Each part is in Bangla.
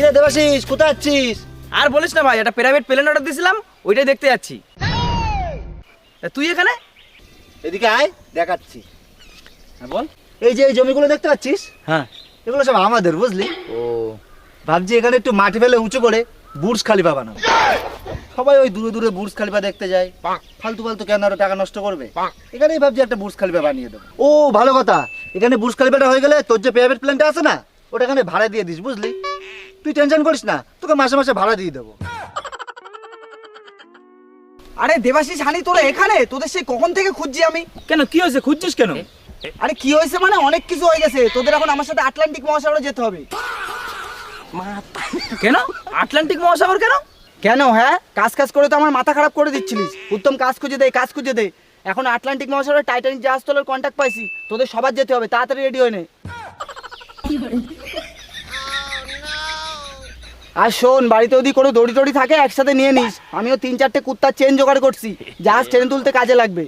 কিরে দেবাশিস, কোথায় আছিস? আর বলিস না ভাই, একটা প্রাইভেট প্লেন অর্ডার দিয়েছিলাম, ওইটাই দেখতে যাচ্ছি। তুই এখানে? এদিকে আয়, দেখাচ্ছি। হ্যাঁ বল। এই যে এই জমিগুলো দেখতে পাচ্ছিস, হ্যাঁ। এগুলো সব আমাদের, বুঝলি? ও, ভাবছি এখানে একটু মাটি ফেলে উঁচু করে বুর্জ খালিফা বানাবো। সবাই ওই দূরে দূরে বুর্জ খালিফা দেখতে যায়, ফালতু ফালতু কেন আরো টাকা নষ্ট করবে? এখানেই ভাবছি একটা বুর্জ খালিফা বানিয়ে দেবো। ও ভালো কথা, এখানে বুর্জ খালিফাটা হয়ে গেলে তোর যে প্রাইভেট প্লেনটা আছে না, ওটা এখানে ভাড়া দিয়ে দিস, বুঝলি? তুই টেনশন করিস না, তোকে মাসে মাসে ভাড়া দিয়ে দেবো। আরে দেবাশিস, হানি তোরা এখানে? তোদের সেই কখন থেকে খুঁজছি আমি। কেন, কি হয়েছে? খুঁজছিস কেন? আরে কি হয়েছে মানে, অনেক কিছু হয়ে গেছে। তোদের এখন আমার সাথে আটলান্টিক মহাসাগরে যেতে হবে। কেন আটলান্টিক মহাসাগর? কেন কেন? হ্যাঁ, কাজ কাজ করে তো আমার মাথা খারাপ করে দিচ্ছিলিস। উত্তম কাজ খুঁজে দে, কাজ খুঁজে দে। এখন আটলান্টিক মহাসাগরে টাইটানিক জাহাজ তোলার কন্ট্যাক্ট পাইছি। তোদের সবার যেতে হবে, তাড়াতাড়ি রেডি হয়ে নে। আর শোন, বাড়িতে যদি কোনো দড়ি টড়ি থাকে একসাথে নিয়ে নিস। আমিও 3-4টে কুত্তার চেন জোগাড় করছি, জাহাজ টেনে তুলতে কাজে লাগবে।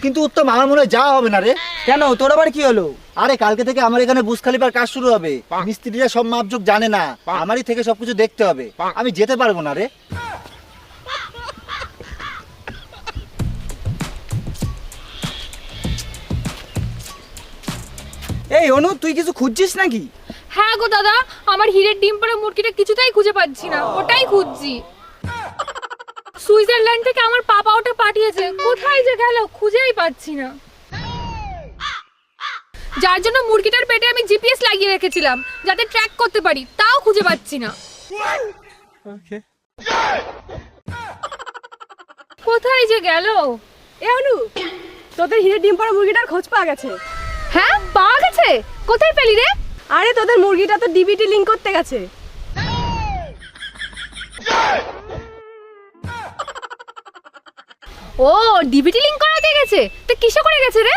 কিন্তু উত্তম, আমার মনে হয় যাওয়া হবে না রে। কেন, তোর আবার কি হলো? আরে কালকে থেকে আমার এখানে বুর্জ খালিফার কাজ শুরু হবে। মিস্ত্রিরা সব মাপজোক জানে না, আমারই থেকে সবকিছু দেখতে হবে। আমি যেতে পারবো না রে। এই অনু, তুই কিছু খুঁজছিস নাকি? হ্যাঁ গো দাদা, আমার হীরের ডিম পাড়া মুরগিটা কিছুতেই খুঁজে পাচ্ছি না, ওটাই খুঁজছি। সুইজারল্যান্ড থেকে আমার পাপা ওটা পাঠিয়েছে, কোথায় যে গেল খুঁজেই পাচ্ছি না। যার জন্য মুরগিটার পেটে আমি জিপিএস লাগিয়ে রেখেছিলাম যাতে ট্র্যাক করতে পারি, তাও খুঁজে পাচ্ছি না। কোথায় যে গেল? এ অনু, তোদের হীরের ডিম পাড়া মুরগিটার খোঁজ পাওয়া গেছে। হ্যাঁ, পাওয়া গেছে? কোথায় পেলি রে? আরে তোদের মুরগিটা তো ডিবিটি লিংক করতে গেছে। ও, ডিবিটি লিংক করাতে গেছে? তো কিসে করে গেছে রে?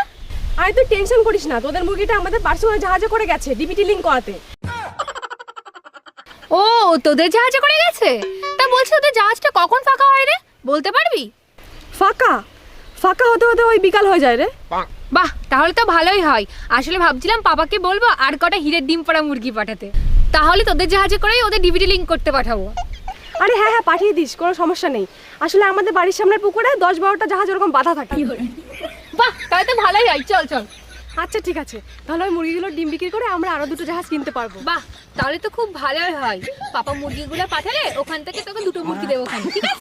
আরে তুই টেনশন করিস না, তোদের মুরগিটা আমাদের পার্সোনাল জাহাজে করে গেছে ডিবিটি লিংক করাতে। ও, তোদের জাহাজে করে গেছে? তা বলছি তোদের জাহাজটা কখন ফাঁকা হয় রে, বলতে পারবি? ফাঁকা ফাঁকা হতে হতে ওই বিকাল হয়ে যায় রে। বাহ, তাহলে তো ভালোই হয়। আসলে ভাবছিলাম পাপাকে বলবো আর কটা হীরের ডিম পাড়া মুরগি পাঠাতে, তাহলে তোদের জাহাজে করেই ওদের ডিবিটি লিংক করতে পাঠাবো। আরে হ্যাঁ হ্যাঁ, পাঠিয়ে দিস, কোনো সমস্যা নেই। আসলে আমাদের বাড়ির সামনের পুকুরে 10-12টা জাহাজ ওরকম বাধা থাকে। বাহ, তাহলে তো ভালোই হয়, চল চল। আচ্ছা ঠিক আছে, তাহলে ওই মুরগিগুলোর ডিম বিক্রি করে আমরা আরো 2টো জাহাজ কিনতে পারবো। বাহ, তাহলে তো খুব ভালোই হয়। পাপা মুরগিগুলো পাঠালে ওখান থেকে তোকে 2টো মুরগি দেবো, ঠিক আছে?